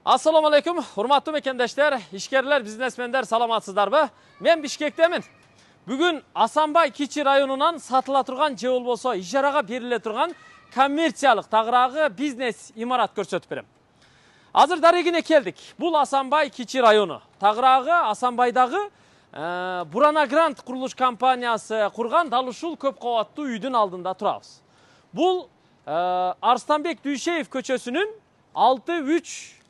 Assalamu alaikum, hurmatlı mekendeshler, işkerler, biznesmenler, salamatсыздарбы? Men Bishkектемин. Бүгүн Асанбай Кичи районунан сатыла турган же болбосо ижарага бериле турган коммерциялык тагыраагы бизнес имарат көрсөтүп берем. Азыр дарегине келдик. Бул Асанбай Кичи району. Тагыраагы Асанбайдагы Бурана Грант курулуш компаниясы курган дал ушул көп кабаттуу үйдүн алдында турабыз. Бул Арстанбек Дүйшеев көчөсүнүн 6-3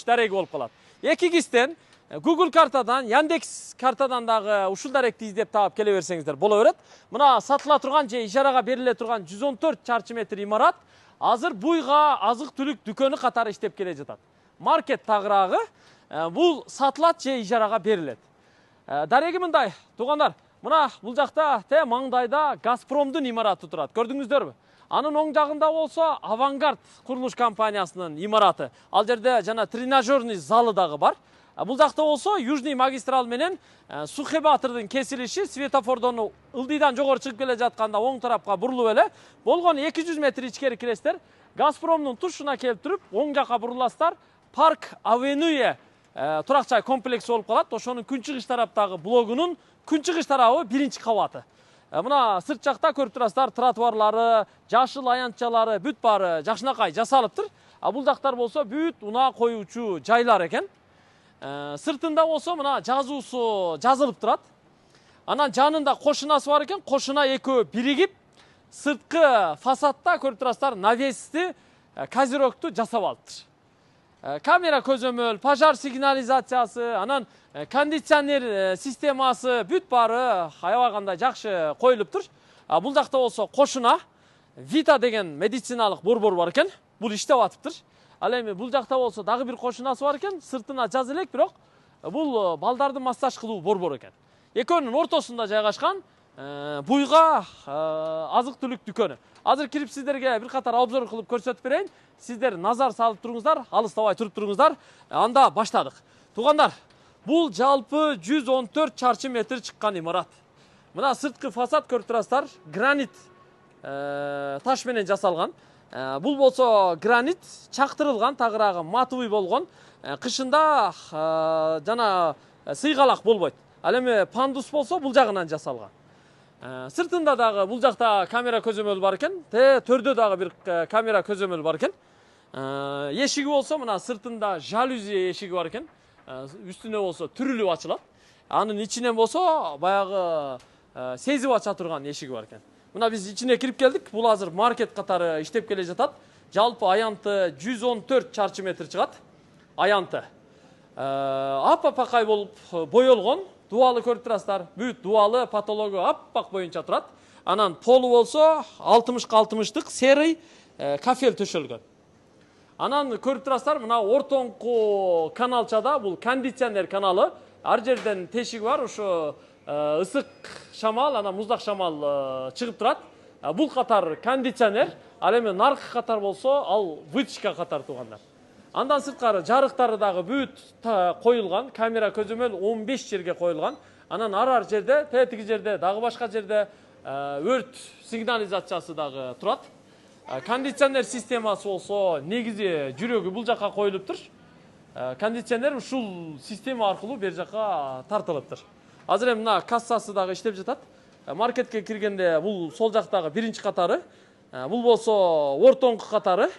дареги болуп калат. Эки кистен Google картадан, Яндекс картадан дагы ушул даректи издеп таап келе берсеңиздер боло берет. Мына сатыла турган же ижарага бериле турган 114 чарчы метр имарат азыр буйга азык-түлүк дүкөнү катары иштеп келе жатат. Маркет тагыраагы бул сатылат же ижарага берилет. Дареги мындай, туугандар, мына бул жакта маңдайда Газпромдун имараты турат. Көрдүңүздөрбү? Анын оң жагында болсо Авангард курулуш компаниясынын имараты. Ал жерде жана тренажерный залы дагы бар. Бул жакта болсо Южный магистраль менен Сухе Батырдын кесилиши, светофордон ылдыйдан жогору чыгып келе жатканда оң тарапка бурулуп эле болгон 200 метр ичкери киресиздер. Газпромдун тушуна келип туруп, оң жакка буруласыздар. Парк Авенue турак жай комплекси болуп калат. Ошонун күнчыгыш тараптагы блогунун күнчыгыш тарабы 1-кабаты. Мына сырт жакта көрүп турасыздар, тротуарлары, жашыл аянтчалары бүт баары жакшынакай жасалыптыр. Бул жактар болсо бүт унаа коюучу жайлар экен. Сыртында болсо мына жазуусу жазылып турат. Анан жанында кошунасы бар экен. Кошуна экөө биригип, сырткы фасадта көрүп турасыздар, навести, козерогту жасап алыптыр. Камера көзөмөл, пожар сигнализациясы, анан кондиционер системасы бүт баары аябагандай жакшы коюлуптур. Бул жакта болсо кошуна Vita деген медициналык борбор бар экен. Бул иштеп атыптыр. Ал эми бул жакта болсо дагы бир кошунасы бар экен. Сыртына жаза элек, бирок бул балдарды массаж кылуу борбор экен. Экөөнүн ортосунда жайгашкан буйга азык-түлүк дүкөнү. Азыр кирип сиздерге бир катар обзор кылып көрсөтүп берейин. Сиздер назар салып туруңуздар, алыстабай туруп туруңуздар. Анда баштадык. Туугандар, бул жалпы 114 чарчы метр чыккан имарат. Мына сырткы фасад көрүп турасыздар, гранит таш менен жасалган. Бул болсо гранит чактырылган, тагыраагы матовый болгон. Кышында жана сыйгалак болбойт. Ал эми пандус болсо бул жагынан жасалган. Сыртында дагы бул жакта камера көзөмөл бар экен. Төрдө дагы бир камера көзөмөл бар экен. Эшиги болсо мына сыртында жалюзи эшиги бар экен. Үстүнө болсо түрүлүп ачылат. Анын ичинен болсо баягы сезип ача турган эшиги бар экен. Мына биз ичине кирип келдик. Бул азыр маркет катары иштеп келе жатат. Жалпы аянты 114 чарчы метр чыгат. Аянты. Аппакай болуп боелгон. Дуалы көрүп турасыздар. Бүт дуалы патологу аппак боюнча турат. Анан полу болсо 60-60-тык серый кафел төшөлгөн. Анан көрүп турасыздар, мына ортоңку каналчада бул кондиционер каналы. Ар жерден тешиги бар, ошо ысык шамал, анан муздак шамал чыгып турат. Бул катар кондиционер, ал эми наркы катар болсо, ал вытяжка катар туугандар. Андан сырткары жарыктары дагы бүт коюлган, камера көзөмөл 15 жерге коюлган. Анан ар жерде, тетиги жерде, дагы башка жерде өрт сигнализациясы дагы турат. Кондиционер системасы болсо негизи жүрөгү бул жакка коюлуптур. Кондиционер ушул система аркылуу бер жакка тартылыптыр. Азыр эми мына кассасы дагы иштеп жатат. Маркетке киргенде бул сол жактагы 1-катары, бул болсо ортоңку катары.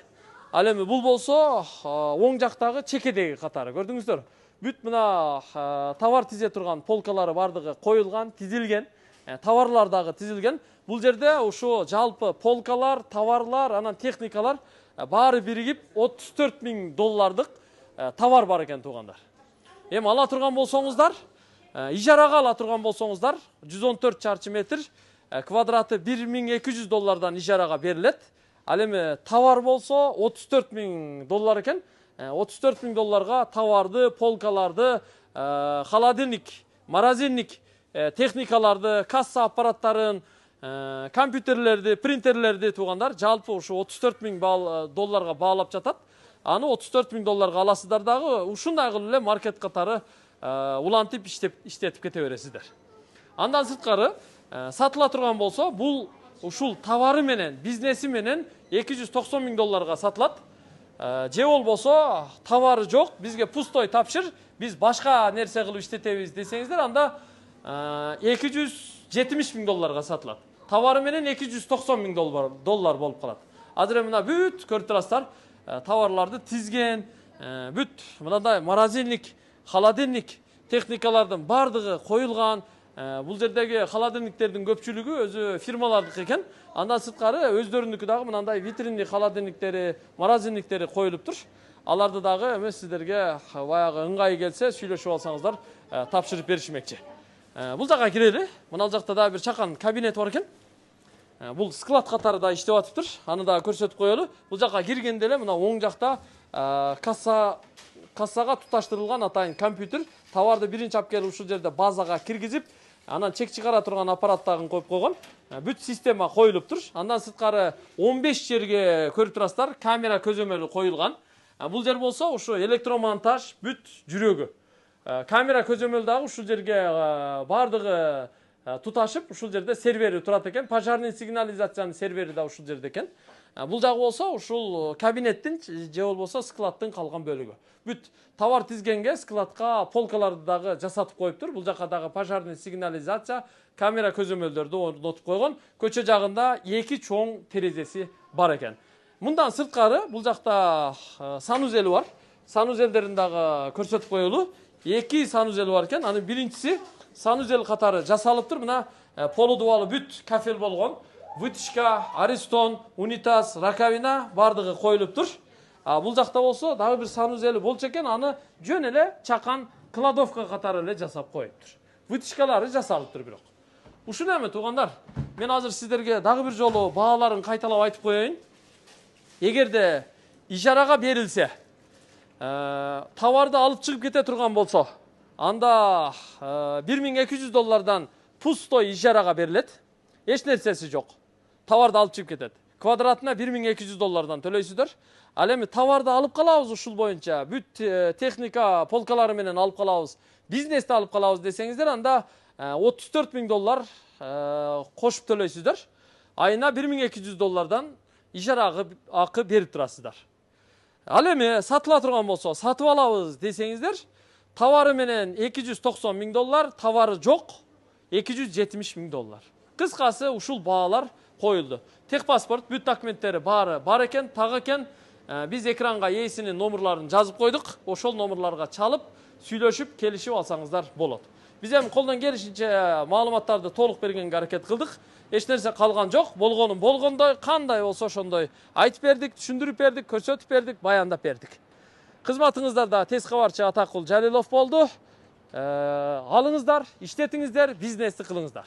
Ал эми бул болсо оң жактагы чекедеги катары. Көрдүңүздөр? Бүт мына товар тизе турган полкалары бардыгы коюлган, тизилген, товарлар дагы тизилген. Бул жерде ушу жалпы полкалар, товарлар, анан техникалар баары биригип $34,000 товар бар экен туугандар. Эми ала турган болсоңуздар, ижарага ала турган болсоңуздар, 114 чарчы метр, квадраты $1,200 ижарага берилет. Ал эми товар болсо $34,000 экен. $34,000 товарды, полкаларды, холодильник, морозильник техникаларды, касса аппараттарын, компьютерлерди, принтерлерди туугандар жалпы ушу $34,000 баалап жатат. Аны $34,000 аласыздар дагы ушундай кылып эле маркет катары улантып иштетип кете бересиздер. Андан сырткары сатыла турган болсо, бул ушул товары менен, бизнеси менен $290,000 сатылат. же болбосо товары жок, бизге пустой тапшыр, биз башка нерсе кылып иштетебиз десеңиздер, анда 270 миң долларга сатылат. Товары менен 290 миң доллар болуп калат. Азыр мына бүт көрүп турасыздар, товарларды тизген, бүт мындай морозильник, холодильник техникалардын бардыгы коюлган. Бул жердеги холодильниктердин көпчүлүгү өзү фирмалардыкы экен. Андан сырткары өздөрүнүкү дагы мындай витринный холодильниктери, морозильниктери коюлуптур. Аларды дагы эме сиздерге баягы ыңгай келсе сүйлөшүп алсаңыздар тапшырып беришмекчи. Бул жакка кирели. Мына жакта дагы бир чакан кабинет бар экен. Бул склад катары да иштеп атыптыр. Аны да көрсөтүп коелу. Бул жакка киргенде эле мына оң жакта кассага туташтырылган атайын компьютер. Товарды биринчи алып келип ушул жерде базага киргизип, анан чек чыгара турган аппараттарын коюп койгон. Бүт система коюлуптур. Андан сырткары 15 жерге көрүп турасыздар, камера көзөмөлү коюлган. Бул жер болсо ушу электромонтаж бүт жүрөгү. Камера көзөмөл дагы ушул жерге бардыгы туташып, ушул жерде сервери турат экен. Пожарный сигнализациянын сервери да ушул жерде экен. Бул жагы болсо ушул кабинеттин же болбосо складтын калган бөлүгү. Бүт товар тизгенге складка полкаларды дагы жасатып коюптур. Бул жакка дагы пожарный сигнализация, камера көзөмөлдөрдү орнотуп койгон. Көчө жагында 2 чоң терезеси бар экен. Мындан сырткары бул жакта санузели бар. Санузелдерин дагы көрсөтүп коелу. 2 санузел бар экен. Анын биринчиси санузел катары жасалыптыр. Мына полу дубалы бүт кафел болгон. Вытяжка, аристон, унитаз, раковина бардыгы коюлуптур. Бул жакта болсо дагы бир санузели болчу экен. Аны жөн эле чакан кладовка катары эле жасап коюптур. Вытяжкалары жасалыптыр бирок. Ушуну эме туугандар, мен азыр сиздерге дагы бир жолу бааларын кайталап айтып коеюн. Эгерде ижарага берилсе, товарды алып чыгып кете турган болсо, анда 1200 доллардан пустой ижарага берилет. Эч нерсеси жок. Товарды алып чыгып кетет. Квадратына 1200 доллардан төлөйсүздөр. Ал эми товарды алып калабыз ушул боюнча, бүт техника полкалары менен алып калабыз, бизнести алып калабыз десеңиздер, анда 34 миң доллар кошуп төлөйсүздөр. Айына 1200 доллардан ижара акы берип турасыздар. Ал эми сатыла турган болсо, сатып алабыз десеңиздер, товары менен 290 миң доллар, товары жок 270 миң доллар. Кыскасы ушул баалар коюлду. Техпаспорт, бүт документтери баары бар экен, так экен. Биз экранга ээсинин номерларын жазып койдук. Ошол номерларга чалып, сүйлөшүп, келишип алсаңыздар болот. Биз эми колдон келишинче маалыматтарды толук бергенге аракет кылдык. Эч нерсе калган жок. Болгонун болгондой, кандай болсо ошондой айтып бердик, түшүндүрүп бердик, көрсөтүп бердик, баяндап бердик. Кызматыңыздарда тез кабарчы Атакул Жалилов болду. Алыңыздар, иштетиңиздер, бизнести кылыңыздар.